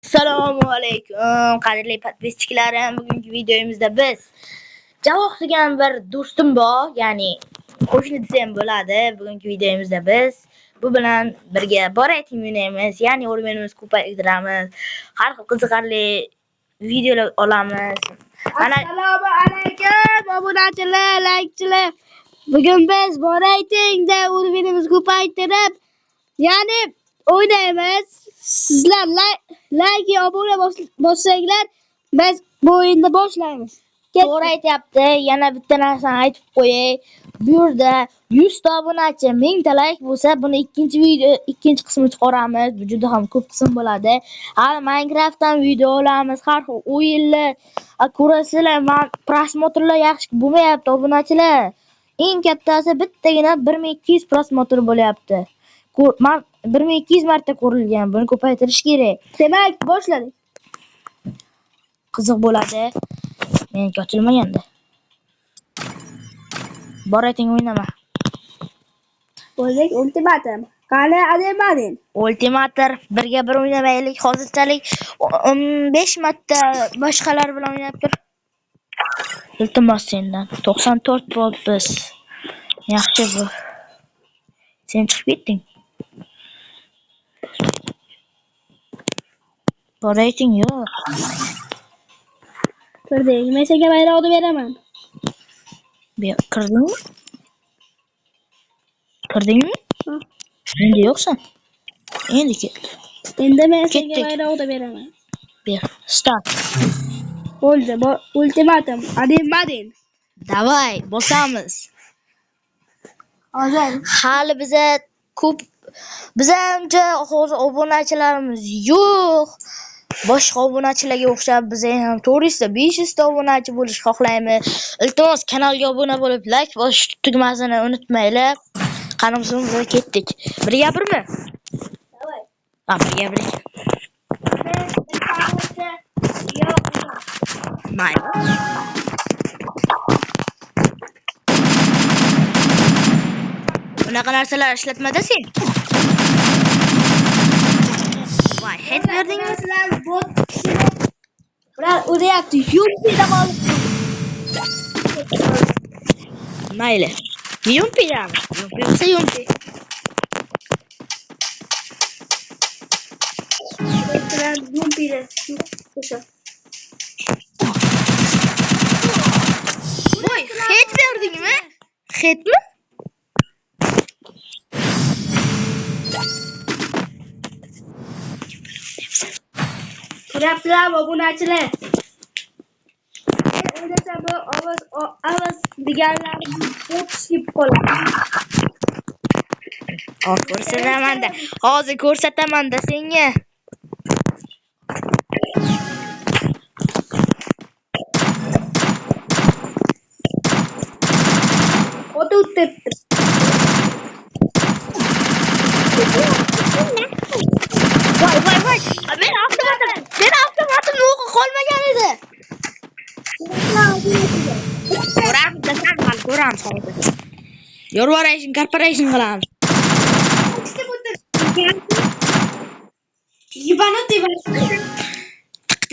Assalomu alaykum qadrli podpischiklarim. Bugungi videomizda biz Javoh degan bir do'stim bor, ya'ni qo'shni desam bo'ladi. Bugungi videomizda biz bu bilan birga borating o'ynaymiz, ya'ni o'yinimizni ko'paytiramiz. Har xil qiziqarli videolar olamiz. Assalomu alaykum obunachilar, likechilar. Bugun biz boratingda o'yinimizni ko'paytirib, ya'ni o'ynaymiz. Sizlar like obuna bossanglar, biz bu o'yinni boshlaymiz. To'g'ri aytyapti. Yana bitta narsani aytib qo'yay. Bu yerda 100 ta obunachi, 1000 ta like bo'lsa, buni ikkinchi qismini chiqaramiz. Bu juda ham ko'p qism bo'ladi. Hali Minecraftdan video olamiz, har xil o'yinlar. Ko'rasizlar, prosmotrlar yaxshi bo'lmayapti obunachilar. Eng kattasi bittagina 1200 prosmotr bo'lyapti. Men 1200 marta ko'rilgan. Buni ko'paytirish kerak. Demak, boshladik. Qiziq bo'ladi. Menga ochilmaganda. Borating o'ynama. Bo'ldik, ultimatum. Qani ademadin. Ultimator birga bir o'ynamaylik. Hozirchalik 5 marta boshqalar bilan o'ynab tur. Iltimos sendan. 94 bo'libmiz. Yaxshi bu. Sen chiqib ketding. Borating yo'q. Kirdik. Men senga bayroqni beraman. Kirdingmi? Kirdingmi? Endi yo'qsan. Endi ket. Endi men senga bayroqni beraman. Ber. Start. Bo'ldi. Ultimatum. Ademadin. Davay, bosamiz. Hozir. Hali biza ancha hozir obunachilarimiz yo'q. Boshqa obunachilarga o'xshab biz ham 400 ta 500 ta obunachi bo'lish xohlaymiz. Iltimos kanalga obuna bo'lib, like bosish tugmasini unutmanglar. Qanimizga ketdik. Birga birmi? Davay. Ha, birga bir. Mayli. Bunaqa narsalar ishlatmada sen. Voy, hech berdingmi? Sizlar bot kishini ular uryapti. Yumpida qolib. Mayli. Yumpidami? Yumpi bo'lsa yumpi. Sizlar yumpida. O'sha. Voy, hech berdingmi? Hetmi? Uryaptilar obunachilar. O'ylasa bu ovoz deganlar bot skip qoladi. Hozir ko'rsataman-da senga. O't o'tibdi. Voy. Men avtomatim yo'q qolmagan edi. Ko'ramiz hozir. Yorvaraysin, corporation qilamiz. Yibanot.